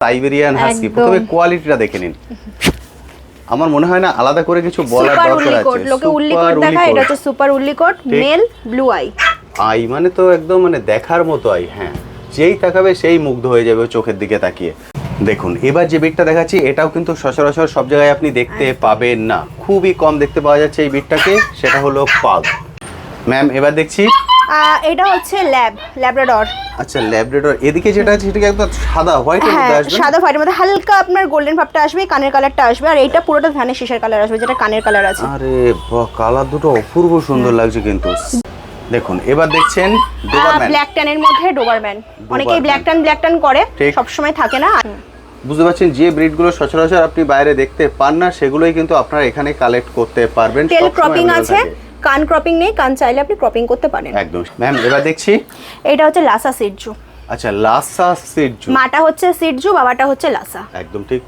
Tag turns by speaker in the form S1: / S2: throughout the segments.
S1: Siberian husky প্রথমে কোয়ালিটিটা দেখে নিন। আমার মনে হয় না আলাদা করে কিছু বলার দরকার আছে।
S2: লোকে উল্লি কোট দেখায়, এটা হচ্ছে super woolly coat, male blue eye.
S1: Eye মানে তো একদম মানে দেখার মতো আই, হ্যাঁ, যেই তাকাবে সেই মুগ্ধ হয়ে যাবে চোখের দিকে তাকিয়ে। দেখুন এবার যে বিটটা দেখাচ্ছি এটাও কিন্তু সচরাচর সব জায়গায় আপনি দেখতে পাবেন না, খুবই কম দেখতে পাওয়া যাচ্ছে এই বিটটাকে, সেটা হলো পাগ। ম্যাম এবার দেখছি
S2: এটা হচ্ছে ল্যাব্রাডর।
S1: আচ্ছা ল্যাব্রাডর, এদিকে যেটা আছে সেটা একদম সাদা হোয়াইটের মধ্যে আসবে,
S2: সাদা হোয়াইটের মধ্যে হালকা আপনার গোল্ডেন ভাবটা আসবে, কানের কালারটা আসবে, আর এইটা পুরোটা ধানের শীষের কালার আসবে, যেটা কানের কালার আছে।
S1: আরে বাহ, কালার দুটো অপূর্ব সুন্দর লাগছে কিন্তু। দেখুন এবার দেখছেন ডোবারম্যান,
S2: ব্ল্যাক ট্যানের মধ্যে ডোবারম্যান। অনেকেই ব্ল্যাক ট্যান করে, সব সময় থাকে না।
S1: বুঝতে পারছেন, যে ব্রিডগুলো সচরাচর আপনি বাইরে দেখতে পান না সেগুলোই কিন্তু আপনারা এখানে কালেক্ট করতে পারবেন।
S2: টেল ক্রপিং আছে, কান ক্রপিং নেই, কান চাইলে আপনি ক্রপিং করতে পারেন।
S1: একদম। ম্যাম এবার দেখছি
S2: এটা হচ্ছে লাসা সিডজু।
S1: আচ্ছা লাসা সিডজু,
S2: মাটা হচ্ছে সিডজু, বাবাটা হচ্ছে লাসা।
S1: একদম ঠিক,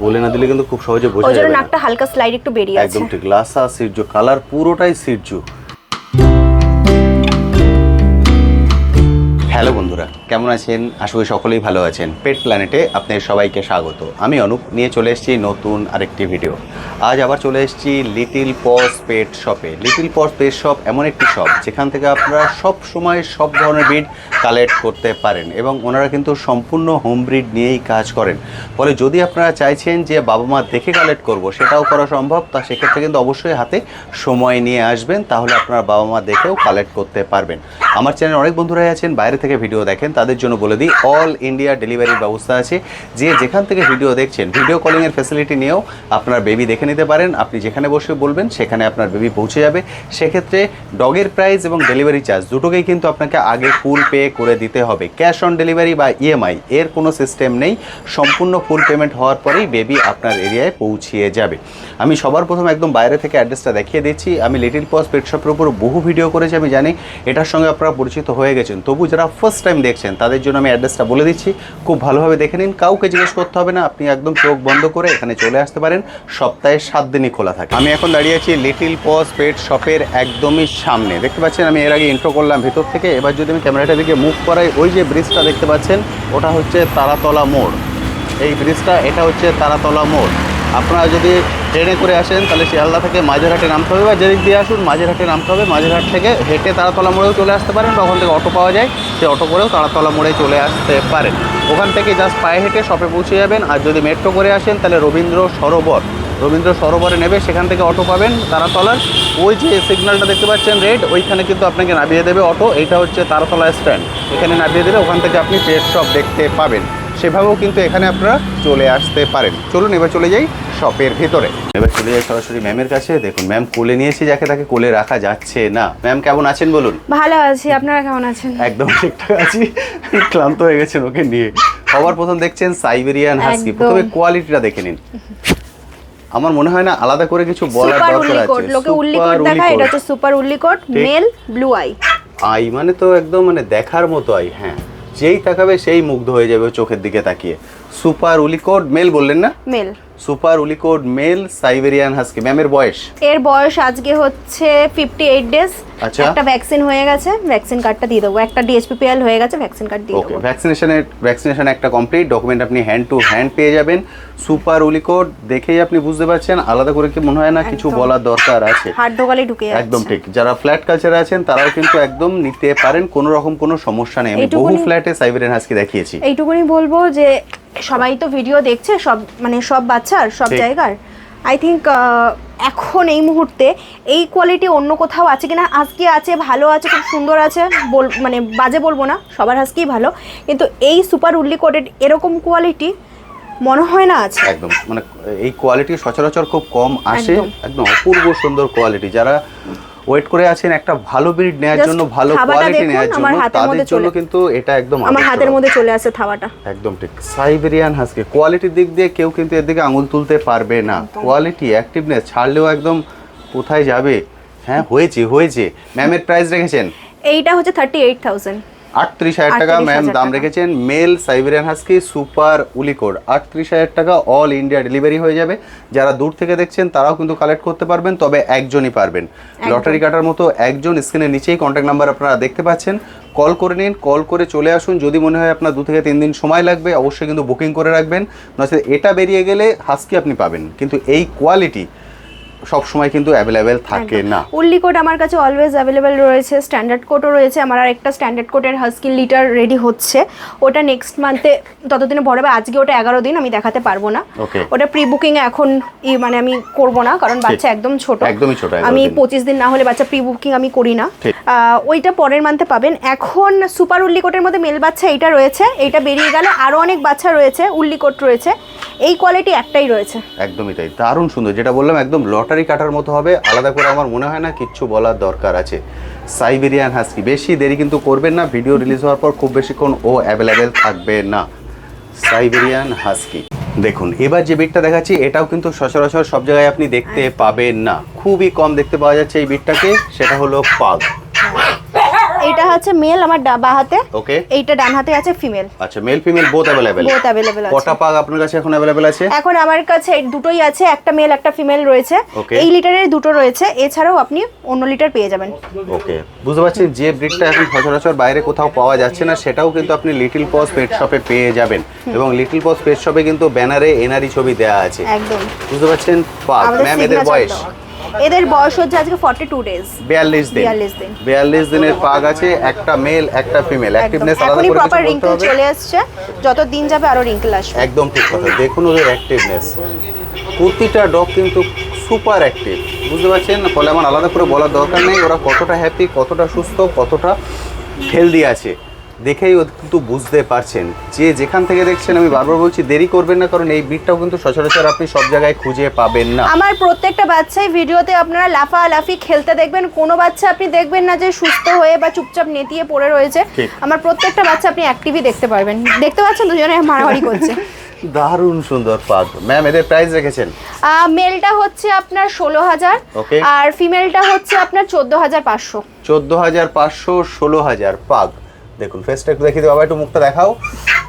S1: বলে না দিলে কিন্তু খুব সহজে বোঝা যাবে না।
S2: নাকটা হালকা স্লাইড একটু বেরিয়ে আছে।
S1: একদম ঠিক, লাসা সিডজু, কালার পুরোটাই সিডজু। হ্যালো বন্ধুরা, কেমন আছেন? আশা করি সকলেই ভালো আছেন। পেট প্ল্যানেটে আপনাদের সবাইকে স্বাগত। আমি অনুপ, নিয়ে চলে এসেছি নতুন আরেকটি ভিডিও। আজ আবার চলে এসেছি লিটিল পজ পেট শপে। লিটিল পজ পেট শপ এমন একটি শপ যেখান থেকে আপনারা সব সময় সব ধরনের ব্রিড কালেক্ট করতে পারেন, এবং ওনারা কিন্তু সম্পূর্ণ হোম ব্রিড নিয়েই কাজ করেন। ফলে যদি আপনারা চাইছেন যে বাবা মা দেখে কালেক্ট করব, সেটাও করা সম্ভব। তা সেক্ষেত্রে কিন্তু অবশ্যই হাতে সময় নিয়ে আসবেন, তাহলে আপনারা বাবা মা দেখেও কালেক্ট করতে পারবেন। আমার চ্যানেলে অনেক বন্ধুরাই আছেন বাইরে থেকে ভিডিও দেখেন, তাদের জন্য বলে দিই অল ইন্ডিয়া ডেলিভারির ব্যবস্থা আছে। যে যেখান থেকে ভিডিও দেখছেন ভিডিও কলিংয়ের ফ্যাসিলিটি নিয়েও আপনার বেবি দেখে নিতে পারেন। আপনি যেখানে বসে বলবেন সেখানে আপনার বেবি পৌঁছে যাবে। সেক্ষেত্রে ডগের প্রাইস এবং ডেলিভারি চার্জ দুটোকেই কিন্তু আপনাকে আগে ফুল পে করে দিতে হবে। ক্যাশ অন ডেলিভারি বা ইএমআই এর কোনো সিস্টেম নেই, সম্পূর্ণ ফুল পেমেন্ট হওয়ার পরেই বেবি আপনার এরিয়ায় পৌঁছিয়ে যাবে। আমি সবার প্রথম একদম বাইরে থেকে অ্যাড্রেসটা দেখিয়ে দিচ্ছি। আমি লিটিল পজ পেট শপের উপর বহু ভিডিও করেছি, আমি জানি এটার সঙ্গে আপনারা পরিচিত হয়ে গেছেন। তবু যারা ফার্স্ট টাইম দেখছেন তাদের জন্য আমি অ্যাড্রেসটা বলে দিচ্ছি, খুব ভালোভাবে দেখে নিন। কাউকে জিজ্ঞেস করতে হবে না, আপনি একদম চোখ বন্ধ করে এখানে চলে আসতে পারেন। সপ্তাহে 7 দিনই খোলা থাকে। আমি এখন দাঁড়িয়ে আছি লিটিল পজ পেট শপের একদমই সামনে। দেখতে পাচ্ছেন আমি এর আগে ইন্ট্রো করলাম ভিতর থেকে। এবার যদি আমি ক্যামেরাটা দিকে মুভ করাই, ওই যে ব্রিজটা দেখতে পাচ্ছেন ওটা হচ্ছে তারাতলা মোড়। এই ব্রিজটা, এটা হচ্ছে তারাতলা মোড়। আপনারা যদি ট্রেনে করে আসেন তাহলে শিয়ালদা থেকে মাঝেরহাটে নামতে হবে, বা যেদিক দিয়ে আসুন মাঝেরহাটে নামতে হবে। মাঝেরহাট থেকে হেঁটে তারাতলা মোড়েও চলে আসতে পারেন, বা ওখান থেকে অটো পাওয়া যায়, সেই অটো করেও তারাতলা মোড়ে চলে আসতে পারেন। ওখান থেকে জাস্ট পায়ে হেঁটে শপে পৌঁছে যাবেন। আর যদি মেট্রো করে আসেন তাহলে রবীন্দ্র সরোবরে নেবে, সেখান থেকে অটো পাবেন তারাতলার। ওই যে সিগন্যালটা দেখতে পাচ্ছেন রেড, ওইখানে কিন্তু আপনাকে নামিয়ে দেবে অটো। এইটা হচ্ছে তারাতলা স্ট্যান্ড, এখানে নামিয়ে দেবে। ওখান থেকে আপনি পেট শপ দেখতে পাবেন। সেভাবেও কিন্তু এখানে আপনারা চলে আসতে পারেন। চলুন এবার চলে যাই শপের ভিতরে। এবার চলে যাই সরাসরি ম্যামের কাছে। দেখুন ম্যাম কোলে নিয়েছি, যাকে তাকে কোলে রাখা যাচ্ছে না। ম্যাম কেমন আছেন বলুন?
S2: ভালো আছি, আপনারা কেমন আছেন?
S1: একদম ঠিকঠাক আছি, ক্লান্ত হয়ে গেছেন ওকে নিয়ে। সবার প্রথম দেখছেন সাইবেরিয়ান হাস্কি, প্রথমে কোয়ালিটিটা দেখে নিন। আমার মনে হয় না আলাদা করে কিছু বলার দরকার আছে।
S2: লোকে উল্লি কোট দেখায়, এটা হচ্ছে super woolly coat, male blue eye.
S1: Eye মানে তো একদম মানে দেখার মতো আই, হ্যাঁ, যেই তাকাবে সেই মুগ্ধ হয়ে যাবে চোখের দিকে তাকিয়ে। সুপার উলিকোড মেল বললেন না?
S2: Male.
S1: Super woolly coat male Siberian husky. ম্যামের বয়স?
S2: এর বয়স আজকে হচ্ছে 58 ডেজ।
S1: আচ্ছা,
S2: একটা ভ্যাকসিন হয়ে গেছে, ভ্যাকসিন কার্ডটা দিয়ে দেবো। একটা ডিএসপিপিএল হয়ে গেছে, ভ্যাকসিন কার্ড দিয়ে দেবো।
S1: ওকে, ভ্যাকসিনেশন একটা কমপ্লিট, ডকুমেন্ট আপনি হ্যান্ড টু হ্যান্ড পেয়ে যাবেন। সুপার উলিকোড দেখেই আপনি বুঝতে পারছেন, আলাদা করে কি মনে হয় না কিছু বলার দরকার আছে?
S2: হাত ঢোকালে ঢুকে যাচ্ছে।
S1: একদম ঠিক। যারা ফ্ল্যাট কালচারে আছেন তারাও কিন্তু একদম নিতে পারেন, কোনো রকম কোনো সমস্যা নেই। আমি বহু ফ্ল্যাটে সাইবেরিয়ান হাস্কি দেখিয়েছি।
S2: এইটুকুনি বলবো যে সবাই তো ভিডিও দেখছে, সব বাচ্চার সব জায়গার। আই থিঙ্ক এখন এই মুহূর্তে এই কোয়ালিটি অন্য কোথাও আছে কিনা, আজকে আছে, ভালো আছে, খুব সুন্দর আছে, মানে বাজে বলবো না, সবার হাস্কি ভালো, কিন্তু এই সুপার উল্লি কোটেড এরকম কোয়ালিটি মনে হয় না আছে।
S1: একদম, মানে এই কোয়ালিটি সচরাচর খুব কম আসে। একদম অপূর্ব সুন্দর কোয়ালিটি। যারা ওয়েট করে আছেন একটা ভালো ব্রিড নেওয়ার জন্য, ভালো কোয়ালিটি নেওয়ার জন্য, তাদের জন্য কিন্তু এটা একদম
S2: আমার হাতের মধ্যে চলে আসে থাওয়াটা।
S1: একদম ঠিক। সাইবেরিয়ান হাস্কি কোয়ালিটির দিক দিয়ে কেউ কিন্তু এর দিকে আঙুল তুলতে পারবে না। কোয়ালিটি, অ্যাক্টিভনেস ছাড়লেও একদম কোথায় যাবে। হ্যাঁ, হয়েছে। ম্যামের প্রাইস রেখেছেন?
S2: এইটা হচ্ছে 38,000।
S1: 38,000 টাকা ম্যাম দাম রেখেছেন। মেল সাইবেরিয়ান হাস্কি সুপার উলিকোড 38,000 টাকা, অল ইন্ডিয়া ডেলিভারি হয়ে যাবে। যারা দূর থেকে দেখছেন তারাও কিন্তু কালেক্ট করতে পারবেন, তবে একজনই পারবেন। লটারি কাটার মতো একজন, স্ক্রিনের নিচেই কন্ট্যাক্ট নাম্বার আপনারা দেখতে পাচ্ছেন, কল করে নিন, কল করে চলে আসুন। যদি মনে হয় আপনার 2 থেকে 3 দিন সময় লাগবে, অবশ্যই কিন্তু বুকিং করে রাখবেন, নচেত এটা বেরিয়ে গেলে হাস্কি আপনি পাবেন, কিন্তু এই কোয়ালিটি সব সময় কিন্তু অ্যাভেলেবেল থাকে না।
S2: উল্লি কোট আমার কাছে অলওয়েজ অ্যাভেলেবেল রয়েছে, স্ট্যান্ডার্ড কোটও রয়েছে। আমার আর একটা স্ট্যান্ডার্ড কোটের হাস্কি লিটার রেডি হচ্ছে, ওটা নেক্সট মান্থে ততদিনে বড় হবে। আজকে ওটা 11 দিন, আমি দেখাতে পারবো না। ওটা প্রি বুকিং এখন মানে আমি করব না, কারণ বাচ্চা একদম ছোট,
S1: একদমই ছোট।
S2: আমি 25 দিন না হলে বাচ্চা প্রি বুকিং আমি করি না। ওইটা পরের মান্থে পাবেন। এখন সুপার উল্লি কোটের মধ্যে মেল বাচ্চা এইটা রয়েছে, এইটা বেরিয়ে গেলে আরো অনেক বাচ্চা রয়েছে, উল্লি কোট রয়েছে। এই কোয়ালিটি একটাই রয়েছে।
S1: একদমই তাই, দারুণ সুন্দর। যেটা বললাম একদম লটারি কাটার মতো হবে, আলাদা করে আমার মনে হয় না কিচ্ছু বলার দরকার আছে। সাইবেরিয়ান হাস্কি, বেশি দেরি কিন্তু করবেন না, ভিডিও রিলিজ হওয়ার পর খুব বেশিক্ষণ ও অ্যাভেলেবেল থাকবে না। সাইবেরিয়ান হাস্কি দেখুন, এবার যে বিটটা দেখাচ্ছি এটাও কিন্তু সচরাচর সব জায়গায় আপনি দেখতে পাবেন না, খুবই কম দেখতে পাওয়া যাচ্ছে এই বিটটাকে, সেটা হলো পাগ।
S2: এটা হচ্ছে মেল আমার বাঁ হাতে,
S1: ওকে,
S2: এইটা ডান হাতে আছে ফিমেল।
S1: আচ্ছা, male female both available?
S2: Both available আছে।
S1: কটা পাগ আপনার কাছে এখন अवेलेबल আছে?
S2: এখন আমার কাছে দুটোই আছে, একটা মেল একটা ফিমেল রয়েছে। এই লিটারের দুটো রয়েছে, এছাড়াও আপনি অন্য লিটার পেয়ে যাবেন।
S1: ওকে, বুঝতে পারছেন, যে ব্রিডটা এখন সচরাচর বাইরে কোথাও পাওয়া যাচ্ছে না সেটাও কিন্তু আপনি লিটল পজ পেট শপে পেয়ে যাবেন। এবং লিটল পজ পেট শপে কিন্তু ব্যানারে এনআরই ছবি দেওয়া আছে,
S2: একদম
S1: বুঝতে পারছেন। পাগ ম্যাম, এদের বয়স?
S2: এদের বয়স হচ্ছে আজকে 42 ডেজ,
S1: 42 দিন। 42 দিনের পাগ আছে, একটা মেল একটা ফিমেল। অ্যাক্টিভনেস আলাদা করে কিছু
S2: প্রপার
S1: বলতে
S2: রিঙ্কেল
S1: হবে?
S2: চলে আসছে, যত দিন যাবে আরো রিঙ্কেল আসবে।
S1: একদম ঠিক কথা, দেখুন ওদের অ্যাক্টিভনেস, প্রতিটা ডগ কিন্তু সুপার অ্যাক্টিভ, বুঝতে পারছেন। ফলে আমার আলাদা করে বলার দরকার নেই ওরা কতটা হ্যাপি, কতটা সুস্থ, কতটা হেলদি আছে, দেখেই ও কিন্তু বুঝতে পারছেন। যে যেখান থেকে দেখছেন, আমি বারবার বলছি দেরি করবেন না, কারণ এই ব্রিডটাও কিন্তু সচরাচর আপনি সব জায়গায় খুঁজে পাবেন না।
S2: আমার প্রত্যেকটা বাচ্চাই ভিডিওতে আপনারা লাফালাফি খেলতে দেখবেন, কোনো বাচ্চা আপনি দেখবেন না যে সুস্থ হয়ে বা চুপচাপ নেতিয়ে পড়ে রয়েছে। আমার প্রত্যেকটা বাচ্চা আপনি অ্যাক্টিভই দেখতে পারবেন। দেখতে পাচ্ছেন দুজনে মারামারি করছে।
S1: দারুণ সুন্দর পাগ। ম্যাম, এদের প্রাইস রেখেছেন?
S2: মেলটা হচ্ছে আপনার 16,000, আর ফিমেলটা হচ্ছে আপনার 14,500।
S1: 14,500, 16,000 পাগ। দেখুন ফেসটা একটু দেখিয়ে দিও বাবা, একটু মুখটা দেখাও।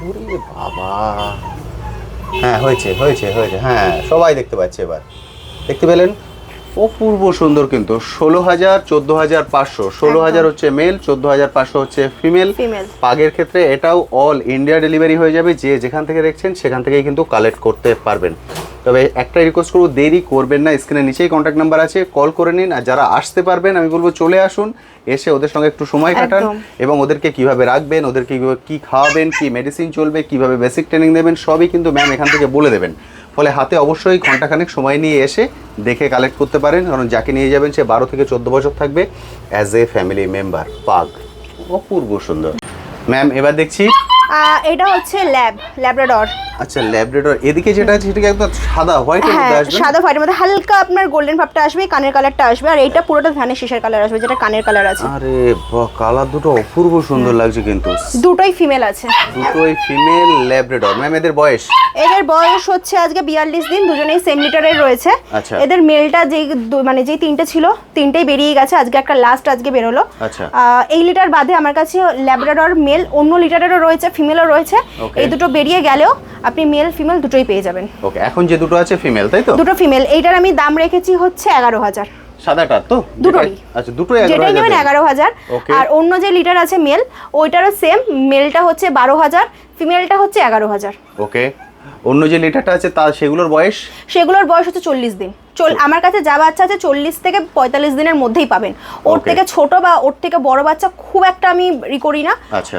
S1: ওরে বাবা, হ্যাঁ হয়েছে হয়েছে হয়েছে, হ্যাঁ সবাই দেখতে পাচ্ছে এবার, দেখতে পেলেন? অপূর্ব সুন্দর কিন্তু। 16,000, 14,500। 16,000 হচ্ছে মেল, 14,500 হচ্ছে ফিমেল। পাগের ক্ষেত্রে এটাও অল ইন্ডিয়া ডেলিভারি হয়ে যাবে, যে যেখান থেকে দেখছেন সেখান থেকেই কিন্তু কালেক্ট করতে পারবেন। তবে একটা রিকোয়েস্ট করবো, দেরি করবেন না, স্ক্রিনের নিচেই কন্ট্যাক্ট নাম্বার আছে, কল করে নিন। আর যারা আসতে পারবেন আমি বলবো চলে আসুন, এসে ওদের সঙ্গে একটু সময় কাটান, এবং ওদেরকে কিভাবে রাখবেন, ওদেরকে কি খাওয়াবেন, কি মেডিসিন চলবে, কিভাবে বেসিক ট্রেনিং দেবেন, সবই কিন্তু ম্যাম এখান থেকে বলে দেবেন। ফলে হাতে অবশ্যই ঘন্টাখানেক সময় নিয়ে এসে দেখে কালেক্ট করতে পারেন, কারণ যাকে নিয়ে যাবেন সে 12 থেকে 14 বছর থাকবে অ্যাজ এ ফ্যামিলি মেম্বার। পাগ অপূর্ব সুন্দর। ম্যাম, এবার দেখছি
S2: এটা হচ্ছে ল্যাব্রাডর।
S1: আচ্ছা, ল্যাব্রাডর। এদিকে যেটা আছে সেটা একদম সাদা হোয়াইটের মধ্যে আসবে,
S2: সাদা হোয়াইটের মধ্যে হালকা আপনার গোল্ডেন ভাবটা আসবে, কানের কালারটা আসবে, আর এইটা পুরোটা ধানের শীষের কালার আসবে, যেটা কানের কালার আছে।
S1: আরে বাহ, কালার দুটো অপূর্ব সুন্দর লাগছে কিন্তু।
S2: দুটোই ফিমেল আছে,
S1: দুটোই ফিমেল ল্যাব্রাডর। ম্যাম, এদের বয়স?
S2: এদের বয়স হচ্ছে আজকে 42 দিন, দুজনেই সেম লিটারের রয়েছে।
S1: আচ্ছা,
S2: এদের মেলটা যেই তিনটে ছিল তিনটেই বেরিয়ে গেছে, আজকে একটা লাস্ট আজকে বেরোলো।
S1: আচ্ছা,
S2: এই লিটার বাদে আমার কাছে ল্যাব্রাডর মেল অন্য লিটারেরও রয়েছে, ফিমেলও রয়েছে। এই দুটো বেরিয়ে গেলেও আপনি মেল ফিমেল দুটোই পেয়ে যাবেন।
S1: ওকে, এখন যে দুটো আছে ফিমেল, তাই তো?
S2: দুটো ফিমেল। এইটার আমি দাম রেখেছি হচ্ছে 11,000।
S1: সাদাটা তো?
S2: দুটোই।
S1: আচ্ছা, দুটোই 11,000।
S2: যেটাই নেবেন 11,000। আর অন্য যে লিটার আছে মেল, ওইটারও সেম, মেলটা হচ্ছে 12,000, ফিমেলটা হচ্ছে 11,000।
S1: ওকে, অন্য যে লিটারটা আছে তা সেগুলোর বয়স?
S2: সেগুলোর বয়স হচ্ছে 40 দিন। আমার কাছে যা বাচ্চা আছে 40 থেকে 45 দিনের মধ্যেই পাবেন। ওর থেকে ছোট বা ওর থেকে বড় বাচ্চা খুব একটা আমি করি না।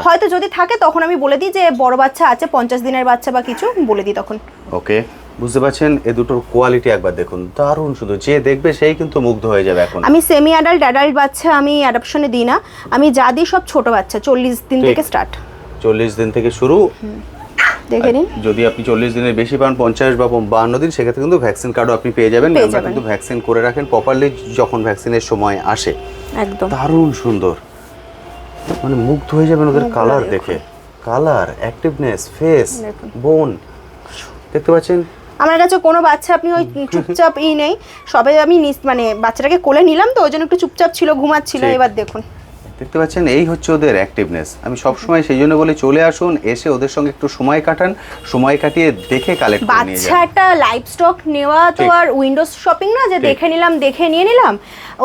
S2: হয়তো যদি থাকে তখন আমি বলে দিই যে বড় বাচ্চা আছে, 50 দিনের বাচ্চা বা কিছু বলে দিই তখন।
S1: ওকে, বুঝতে পারছেন। এই দুটোর কোয়ালিটি একবার দেখুন, দারুণ, শুধু যে দেখবে সেই কিন্তু মুগ্ধ হয়ে যাবে। এখন আমি
S2: সেমি অ্যাডাল্ট বাচ্চা আমি অ্যাডপশনে দিই না, আমি যা দিই সব ছোট বাচ্চা, 40 দিন থেকে স্টার্ট।
S1: 40 দিন থেকে শুরু।
S2: দেখে নিন,
S1: যদি আপনি 40 দিনের বেশি পান, 50 বা 52 দিন, সেক্ষেত্রে কিন্তু ভ্যাকসিন কার্ডও আপনি পেয়ে যাবেন। আমরা কিন্তু ভ্যাকসিন করে রাখেন প্রপারলি যখন ভ্যাকসিনের সময় আসে।
S2: একদম
S1: দারুণ সুন্দর, মানে মুগ্ধ হয়ে যাবেন ওদের কালার দেখে। কালার, অ্যাক্টিভনেস, ফেস, বোন, দেখতে পাচ্ছেন।
S2: আমার কাছে কোনো বাচ্চা আপনি ওই চুপচাপ নেই, সবে আমি মানে বাচ্চাটাকে কোলে নিলাম তো ওই জন্য একটু চুপচাপ ছিল, ঘুমাচ্ছিল। এবার দেখুন,
S1: দেখতে পাচ্ছেন এই হচ্ছে ওদের অ্যাক্টিভনেস। আমি সবসময় সেই জন্য বলি চলে আসুন, এসে ওদের সঙ্গে একটু সময় কাটান, সময় কাটিয়ে দেখে কালেক্ট করে নিয়ে
S2: বাচ্চা
S1: যান।
S2: একটা লাইভ স্টক নেওয়া তো
S1: ঠিক।
S2: আর উইন্ডোজ শপিং না যে
S1: ঠিক।
S2: দেখে নিলাম দেখে নিয়ে নিলাম।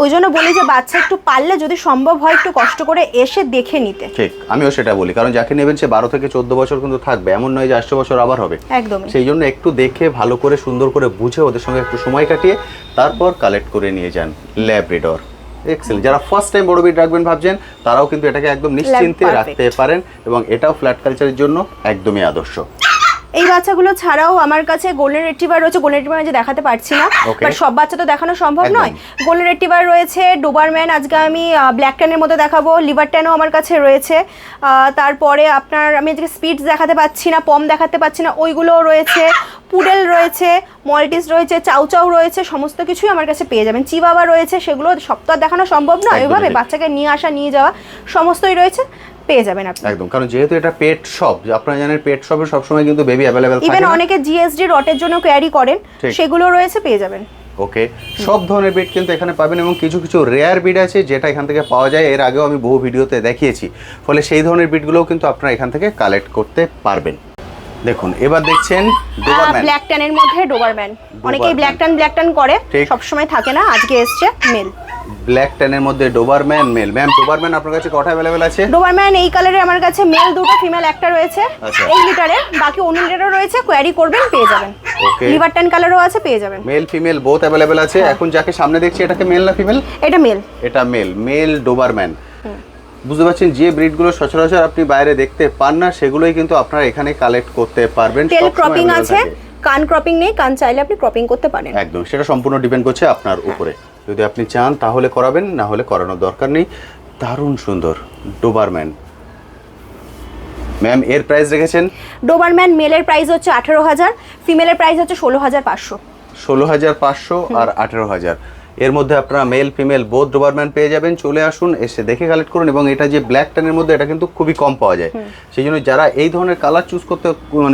S2: ওই জন্য বলি যে বাচ্চা একটু পারলে যদি সম্ভব হয় একটু কষ্ট করে এসে দেখে নিতে।
S1: ঠিক, আমিও সেটা বলি, কারণ যাকে নেবেন সে 12 থেকে 14 বছর কিন্তু থাকবে, এমন নয় যে 8 বছর আবার হবে।
S2: একদমই।
S1: সেই জন্য একটু দেখে ভালো করে সুন্দর করে বুঝে ওদের সঙ্গে একটু সময় কাটিয়ে তারপর কালেক্ট করে নিয়ে যান। ল্যাব্রাডর এক্সেল, যারা ফার্স্ট টাইম বড় ব্রিড রাখবেন ভাবছেন তারাও কিন্তু এটাকে একদম নিশ্চিন্তে
S2: Perfect.
S1: রাখতে পারেন, এবং এটাও ফ্ল্যাট কালচারের জন্য একদমই আদর্শ।
S2: এই বাচ্চাগুলো ছাড়াও আমার কাছে গোল্ডেন রিট্রিভার রয়েছে। গোল্ডেন রিট্রিভার যে দেখাতে পারছি না,
S1: Okay.
S2: বাট সব বাচ্চা তো দেখানো সম্ভব
S1: একদম।
S2: নয়। গোল্ডেন রিট্রিভার রয়েছে, ডোবারম্যান আজকে আমি ব্ল্যাক ট্যানের মধ্যে দেখাবো, লিভার ট্যানও আমার কাছে রয়েছে। তারপরে আপনার আমি আজকে স্পিডস দেখাতে পাচ্ছি না, পম দেখাতে পাচ্ছি না, ওইগুলোও রয়েছে। পুডেল রয়েছে, মল্টিস রয়েছে, চাউ চাউ রয়েছে, সমস্ত কিছুই আমার কাছে পেয়ে যাবেন। চিবাবা রয়েছে, সেগুলো সব তো আর দেখানো সম্ভব নয়,
S1: একদমই
S2: ওইভাবে
S1: ঠিক।
S2: বাচ্চাকে নিয়ে আসা নিয়ে যাওয়া সমস্তই রয়েছে, পেয়ে যাবেন আপনি।
S1: একদম, কারণ যেহেতু এটা পেট শপ, আপনারা জানেন পেট শপে সবসময় কিন্তু বেবি অ্যাভেলেবেল থাকে
S2: ইভেন
S1: না।
S2: অনেকে জিএসডি রটের জন্য ক্যারি করেন,
S1: ঠিক।
S2: সেগুলো রয়েছে, পেয়ে যাবেন।
S1: ওকে, সব ধরনের বিট কিন্তু এখানে পাবেন, এবং কিছু কিছু রেয়ার বিট আছে যেটা এখান থেকে পাওয়া যায়, এর আগেও আমি বহু ভিডিওতে দেখিয়েছি, ফলে সেই ধরনের বিটগুলোও কিন্তু আপনারা এখান থেকে কালেক্ট করতে পারবেন। দেখুন এবার দেখছেন ডোবারম্যান।
S2: ব্ল্যাক ট্যানের মধ্যে ডোবারম্যান, অনেকেই
S1: ডোবারম্যান।
S2: ব্ল্যাক ট্যান করে,
S1: ঠিক।
S2: সবসময় থাকে না, আজকে এসছে মেল।
S1: ব্ল্যাক ট্যানের মধ্যে ডোবারম্যান মেল। ম্যাম ডোবারম্যান আপনার কাছে কটা অ্যাভেলেবেল আছে?
S2: ডোবারম্যান এই কালারে আমার কাছে মেল দুটো, ফিমেল একটা রয়েছে।
S1: আচ্ছা।
S2: এই লিটারে, বাকি অন্য লিটারও রয়েছে, কোয়ারি করবেন পেয়ে যাবেন।
S1: ওকে,
S2: লিভার ট্যান কালারও আছে, পেয়ে যাবেন।
S1: মেল ফিমেল বোথ অ্যাভেলেবেল আছে। এখন যাকে সামনে দেখছি এটাকে মেল না ফিমেল?
S2: এটা মেল।
S1: এটা মেল, মেল ডোবারম্যান। বুঝতে পারছেন, যে ব্রিডগুলো সচরাচর আপনি বাইরে দেখতে পান না সেগুলোই কিন্তু আপনারা এখানে কালেক্ট করতে পারবেন।
S2: টেল
S1: সবসময়
S2: ক্রপিং
S1: available
S2: আছে,
S1: থাকে।
S2: কান ক্রপিং নেই, কান চাইলে আপনি ক্রপিং করতে পারেন।
S1: একদম, সেটা সম্পূর্ণ ডিপেন্ড করছে আপনার উপরে। যদি আপনি চান তাহলে করাবেন, না হলে করানোর দরকার নেই। দারুণ সুন্দর ডোবারম্যান। ম্যাম এর প্রাইস রেখেছেন?
S2: ডোবারম্যান মেলের প্রাইস হচ্ছে 18,000, ফিমেলের প্রাইস হচ্ছে 16,500।
S1: 16,500 আর 18,000 এর মধ্যে আপনারা মেল ফিমেল বোথ ডোবারম্যান পেয়ে যাবেন। চলে আসুন, এসে দেখে কালেক্ট করুন। এবং এটা যে ব্ল্যাক ট্যানের মধ্যে এটা কিন্তু খুবই কম পাওয়া যায়, সেই জন্য যারা এই ধরনের কালার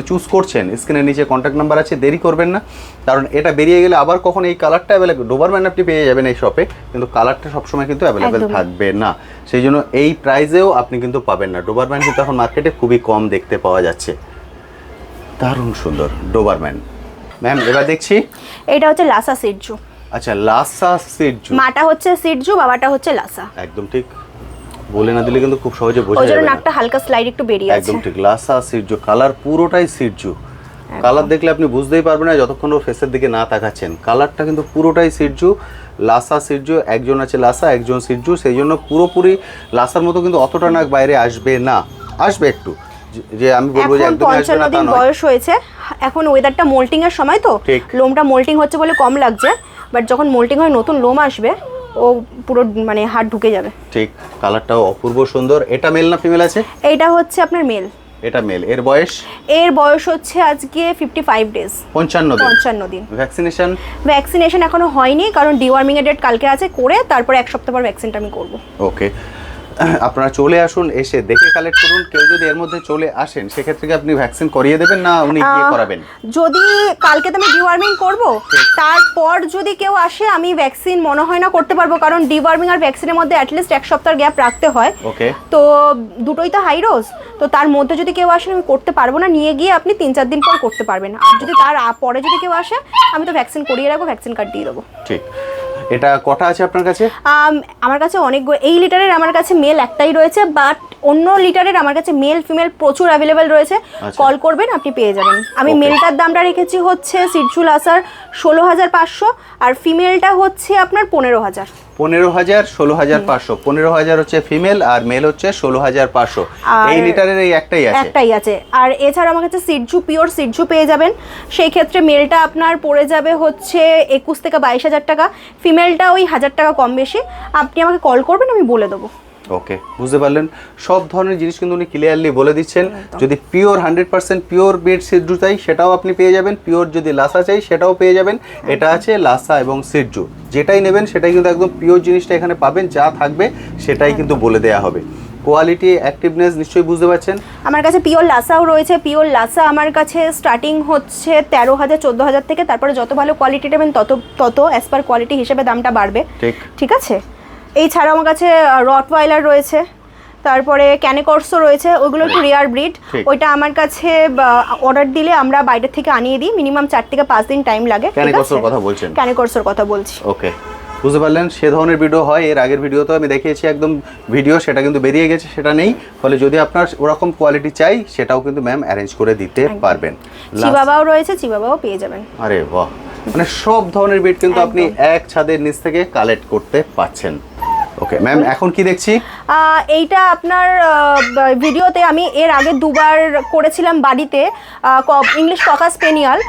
S1: চুজ করছেন, স্ক্রিনের নিচে কন্ট্যাক্ট নাম্বার আছে, দেরি করবেন না, কারণ এটা বেরিয়ে গেলে আবার কখন এই কালারটা অ্যাভেলেবেল। ডোবারম্যান আপনি পেয়ে যাবেন এই শপে, কিন্তু কালারটা সবসময় কিন্তু অ্যাভেলেবেল
S2: একদমই।
S1: থাকবে না, সেই জন্য এই প্রাইসেও আপনি কিন্তু পাবেন না। ডোবারম্যান কিন্তু এখন মার্কেটে খুবই কম দেখতে পাওয়া যাচ্ছে। দারুণ সুন্দর ডোবারম্যান। ম্যাম এবার দেখছি
S2: এটা হচ্ছে লাসা সিডজু।
S1: আচ্ছা, লাসা সিডজু।
S2: মাটা হচ্ছে সিডজু, বাবাটা হচ্ছে লাসা।
S1: একদম ঠিক, বলে না দিলে কিন্তু খুব সহজে বোঝা
S2: ওই জন্য
S1: যাবে না।
S2: নাকটা হালকা স্লাইড একটু বেরিয়ে আছে।
S1: একদম ঠিক, লাসা সিডজু। কালার পুরোটাই সিডজু। কালার দেখলে আপনি বুঝতেই পারবেন না যতক্ষণ ওর ফেসের দিকে না তাকাচ্ছেন। কালারটা কিন্তু পুরোটাই সিডজু, লাসা সিডজু। একজন আছে লাসা, একজন সিডজু, সেই জন্য পুরোপুরি লাসার মতো কিন্তু অতটা নাক বাইরে আসবে না, আসবে একটু, যে আমি বলবো যে
S2: এখন
S1: একদমই আসবে
S2: 55
S1: না তা
S2: দিন
S1: নয়।
S2: বয়স হয়েছে, এখন ওয়েদারটা মোল্টিং এর সময় তো,
S1: ঠিক।
S2: লোমটা মোল্টিং হচ্ছে বলে কম লাগছে, বাট যখন মোল্টিং হয় নতুন লোম আসবে, ও পুরো মানে হাত ঢুকে যাবে।
S1: ঠিক, কালারটাও অপূর্ব সুন্দর। এটা মেল না ফিমেল আছে?
S2: এইটা হচ্ছে আপনার মেল।
S1: এটা মেল। এর বয়স?
S2: এর বয়স হচ্ছে আজকে 55 ডেজ,
S1: 55 দিন।
S2: 55 দিন।
S1: ভ্যাকসিনেশন?
S2: ভ্যাকসিনেশন এখনো হয়নি, কারণ ডিওয়ার্মিং এর ডেট কালকে আছে, করে তারপরে এক সপ্তাহ পর ভ্যাকসিনটা আমি করব।
S1: ওকে, আপনারা চলে আসুন, এসে দেখে কালেক্ট করুন। কেউ যদি এর মধ্যে চলে আসেন সেক্ষেত্রে কি আপনি ভ্যাকসিন করিয়ে দেবেন, না উনি গিয়ে করাবেন?
S2: যদি কালকে তো আমি ডিওয়ার্মিং করব, তারপর যদি কেউ আসে আমি ভ্যাকসিন মনে হয় না করতে পারবো, কারণ ডিওয়ার্মিং আর ভ্যাকসিনের মধ্যে অ্যাটলিস্ট এক সপ্তাহ গ্যাপ রাখতে হয়।
S1: ওকে,
S2: তো দুটোই তো হাই ডোজ, তো তার মধ্যে যদি কেউ আসে আমি করতে পারবো না, নিয়ে গিয়ে আপনি 3-4 দিন পর করতে পারবেন। আর যদি তার পরে যদি কেউ আসে আমি তো ভ্যাকসিন করিয়ে রাখবো, ভ্যাকসিন কার্ড দিয়ে দেবো।
S1: ঠিক। এটা কটা আছে আপনার কাছে?
S2: আমার কাছে অনেক, এই লিটারের আমার কাছে মেল একটাই রয়েছে, বাট অন্য লিটারের আমার কাছে মেল ফিমেল প্রচুর অ্যাভেলেবেল রয়েছে।
S1: আচ্ছা।
S2: কল করবেন, আপনি পেয়ে যাবেন। আমি
S1: Okay.
S2: মেলটার দামটা রেখেছি হচ্ছে সিডজু লাসার 16,500, আর ফিমেলটা হচ্ছে আপনার 15,000।
S1: 15,000, 16,500। 15,000 হচ্ছে ফিমেল আর মেল হচ্ছে 16,500।
S2: আর
S1: এই লিটারের এই একটাই আছে?
S2: একটাই আছে। আর এছাড়া আমার কাছে সিডজু, পিওর সিডজু পেয়ে যাবেন। সেই ক্ষেত্রে মেলটা আপনার পড়ে যাবে হচ্ছে 21 থেকে 22,000 টাকা, ফিমেলটা ওই 1,000 টাকা কম বেশি। আপনি আমাকে কল করবেন, আমি বলে দেবো।
S1: ওকে, বুঝতে পারলেন, সব ধরনের জিনিস কিন্তু উনি ক্লিয়ারলি বলে দিচ্ছেন। যদি পিওর 100% পিওর বিট সিডজু চাই সেটাও আপনি পেয়ে যাবেন, পিওর যদি লাসা চাই সেটাও পেয়ে যাবেন। এটা আছে লাসা এবং সিডজু, যেটাই নেবেন সেটাই কিন্তু একদম পিওর জিনিসটা এখানে পাবেন, যা থাকবে সেটাই কিন্তু বলে দেয়া হবে। কোয়ালিটি, অ্যাক্টিভনেস নিশ্চয়ই বুঝতে পারছেন।
S2: আমার কাছে পিওর লাসাও রয়েছে। পিওর লাসা আমার কাছে স্টার্টিং হচ্ছে 13,000 14,000 থেকে, তারপরে যত ভালো কোয়ালিটি নেবেন তত অ্যাজ পার কোয়ালিটি হিসেবে দামটা বাড়বে।
S1: ঠিক।
S2: ঠিক আছে, এই ছাড়া আমার কাছে রটওয়াইলার রয়েছে, তারপরে ক্যানেকর্সও রয়েছে, ওইগুলো একটু রেয়ার ব্রিড। ওইটা আমার কাছে অর্ডার দিলে আমরা বাইরে থেকে আনিয়ে দিই, মিনিমাম 4 থেকে 5 দিন টাইম লাগে।
S1: ক্যানেকর্সের কথা বলছেন?
S2: ক্যানেকর্সের কথা বলছি।
S1: ওকে, বুঝতে পারলেন, সে ধরনের ভিডিও হয়। এর আগের ভিডিওতে আমি দেখিয়েছি একদম ভিডিও, সেটা কিন্তু বেরিয়ে গেছে, সেটা নেই। ফলে যদি আপনার ওরকম কোয়ালিটি চাই সেটাও কিন্তু ম্যাম অ্যারেঞ্জ করে দিতে পারবেন।
S2: চিবাবাও রয়েছে, চিবাবাও পেয়ে যাবেন।
S1: আরে বাহ, মানে সব ধরনের বিট কিন্তু আপনি এক ছাদের নিচ থেকে কালেক্ট করতে পারছেন। ওকে ম্যাম, এখন কি দেখছি?
S2: এইটা আপনার ভিডিওতে আমি এর আগে 2 বার করেছিলাম বাড়িতে, ইংলিশ ককা স্পেনিয়াল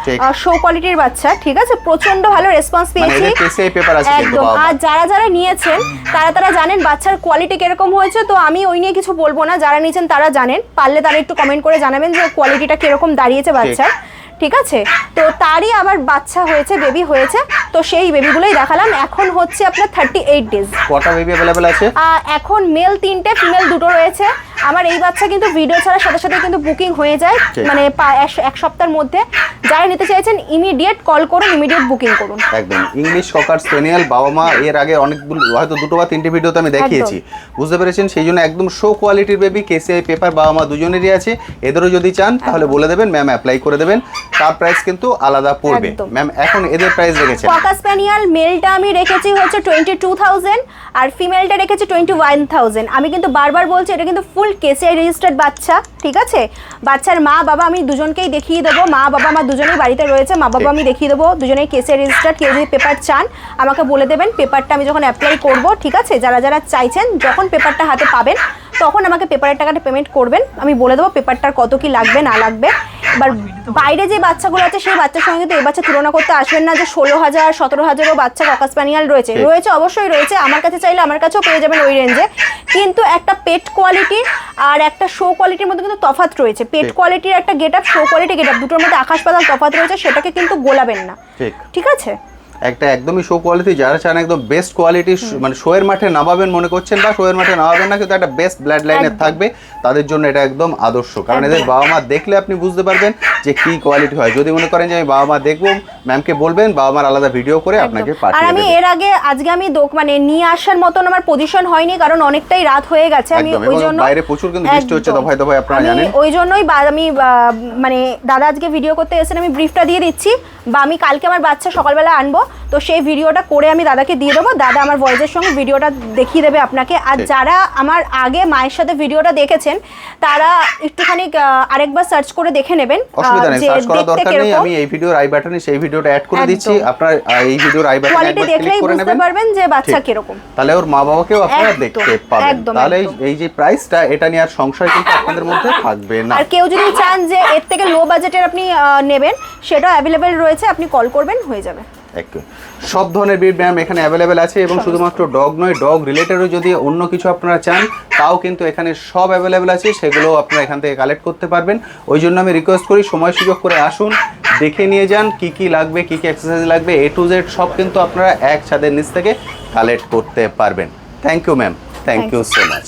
S2: শো কোয়ালিটির বাচ্চা, ঠিক আছে, প্রচন্ড ভালো রেসপন্স পেয়েছি একদম। আর যারা যারা নিয়েছেন তারা জানেন বাচ্চার কোয়ালিটি কিরকম হয়েছে, তো আমি ওই নিয়ে কিছু বলবো না, যারা নিয়েছেন তারা জানেন। পারলে তারা একটু কমেন্ট করে জানাবেন যে কোয়ালিটিটা কিরকম দাঁড়িয়েছে বাচ্চার, ঠিক আছে। তো তারই আবার বাচ্চা হয়েছে, বেবি হয়েছে, তো সেই বেবিগুলোই দেখালাম। এখন হচ্ছে আপনার 38 ডেজ।
S1: কটা বেবি अवेलेबल আছে?
S2: এখন মেল 3টে, ফিমেল 2টো রয়েছে। আমার এই বাচ্চা কিন্তু ভিডিও ছাড়ার সাথে সাথে কিন্তু বুকিং হয়ে যায়, মানে 1 সপ্তাহের মধ্যে। যারা নিতে চাইছেন ইমিডিয়েট কল করুন, ইমিডিয়েট বুকিং করুন।
S1: একদম ইংলিশ ককার স্পেনিয়াল বাবা মা এর আগে অনেকগুলো, হয়তো 2টো বা 3টে ভিডিওতে আমি দেখিয়েছি, বুঝতে পেরেছেন। সেই জন্য একদম শো কোয়ালিটির বেবি, কেসিআই পেপার বাবা মা দুজনেরই আছে। এদেরও যদি চান তাহলে বলে দেবেন, ম্যাম অ্যাপ্লাই করে দেবেন। তার প্রাইস কিন্তু আলাদা পড়বে। ম্যাম এখন এদের প্রাইস রেখেছেন?
S2: ককা স্প্যানিয়াল মেলটা আমি রেখেছি হচ্ছে 22,000 আর ফিমেলটা রেখেছি 21,000। আমি কিন্তু বারবার বলছি এটা কিন্তু ফুল কেসিআই রেজিস্টার্ড বাচ্চা, ঠিক আছে। বাচ্চার মা বাবা আমি দুজনকেই দেখিয়ে দেবো, মা বাবা আমার দুজনেই বাড়িতে রয়েছে, মা বাবা আমি দেখিয়ে দেবো, দুজনেই কেসিআই রেজিস্টার্ড। কেউ যদি পেপার চান আমাকে বলে দেবেন, পেপারটা আমি যখন অ্যাপ্লাই করব, ঠিক আছে, যারা যারা চাইছেন যখন পেপারটা হাতে পাবেন তখন আমাকে পেপারের টাকাটা পেমেন্ট করবেন, আমি বলে দেবো পেপারটার কত কি লাগবে না লাগবে। এবার বাইরে যে বাচ্চাগুলো আছে সেই বাচ্চার সঙ্গে কিন্তু এই বাচ্চা তুলনা করতে আসবেন না যে 16,000 17,000ও বাচ্চা ককা স্প্যানিয়াল রয়েছে, অবশ্যই রয়েছে। আমার কাছে চাইলে আমার কাছেও পেয়ে যাবেন ওই রেঞ্জে, কিন্তু একটা পেট কোয়ালিটি আর একটা শো কোয়ালিটির মধ্যে কিন্তু তফাৎ রয়েছে। পেট কোয়ালিটির একটা get up, show quality get up, দুটোর মধ্যে আকাশ পাতাল তফাৎ রয়েছে, সেটাকে কিন্তু গোলাবেন না, ঠিক আছে।
S1: একটা একদমই শো কোয়ালিটি, যারা চান একদম বেস্ট কোয়ালিটি, মানে শোয়ের মাঠে নামাবেন মনে করছেন বা শোয়ের মাঠে নামাবেন না, কিন্তু একটা বেস্ট ব্লাড লাইনের থাকবে, তাদের জন্য এটা একদম আদর্শ। কারণ এদের বাবা মা দেখলে আপনি বুঝতে পারবেন যে কি কোয়ালিটি হয়। যদি মনে করেন যে আমি বাবা মা দেখবো, ম্যামকে বলবেন, বাবা মার আলাদা ভিডিও করে আপনাকে পাঠিয়ে দেবেন।
S2: আর আমি এর আগে আজকে আমি মানে নিয়ে আসার মতন আমার পজিশন হয়নি, কারণ অনেকটাই রাত হয়ে গেছে। আমি ওই জন্য
S1: বাইরে প্রচুর কিন্তু বৃষ্টি হচ্ছে দফায় দফায়, আপনারা জানেন।
S2: ওই জন্যই আমি মানে দাদা আজকে ভিডিও করতে এসেছেন, আমি ব্রিফটা দিয়ে দিচ্ছি, বা আমি কালকে আমার বাচ্চা সকালবেলা আনবো, তো সেই ভিডিওটা করে আমি দাদাকে দিয়ে দেবো, দাদা আমার ভয়েসের সঙ্গে ভিডিওটা দেখিয়ে দেবে আপনাকে। আর যারা আমার আগে মায়ের সাথে ভিডিওটা দেখেছেন তারা একটুখানি আরেকবার সার্চ করে দেখে নেবেন,
S1: অসুবিধা নেই, সার্চ করার দরকার নেই। আমি এই ভিডিওর আই বাটনে সেই ভিডিওটা অ্যাড করে দিচ্ছি, আপনারা এই ভিডিওর আই বাটনে একবার ক্লিক করে নেবেন, বুঝতে পারবেন যে বাচ্চা কিরকম। তাহলে ওর মা বাবাকেও আপনারা দেখতে পাবেন। তাহলে এই যে প্রাইসটা, এটা নিয়ে আর সংশয় কিন্তু আপনাদের মধ্যে থাকবে না।
S2: আর কেউ যদি চান যে এর থেকে লো বাজেটের আপনি নেবেন, সেটাও অ্যাভেলেবেল রয়েছে, আপনি কল করবেন, হয়ে যাবে।
S1: সব ধরনের ব্রিড ম্যাম এখানে অ্যাভেলেবেল আছে, এবং শুধুমাত্র ডগ নয়, ডগ রিলেটেডও যদি অন্য কিছু আপনারা চান তাও কিন্তু এখানে সব অ্যাভেলেবেল আছে, সেগুলো আপনারা এখান থেকে কালেক্ট করতে পারবেন। ওই জন্য আমি রিকোয়েস্ট করি সময় সুযোগ করে আসুন, দেখে নিয়ে যান কি কি লাগবে, কি কি এক্সারসাইজ লাগবে, A to Z সব কিন্তু আপনারা এক ছাদের নিচ থেকে কালেক্ট করতে পারবেন। Thank you ma'am, thank you so much.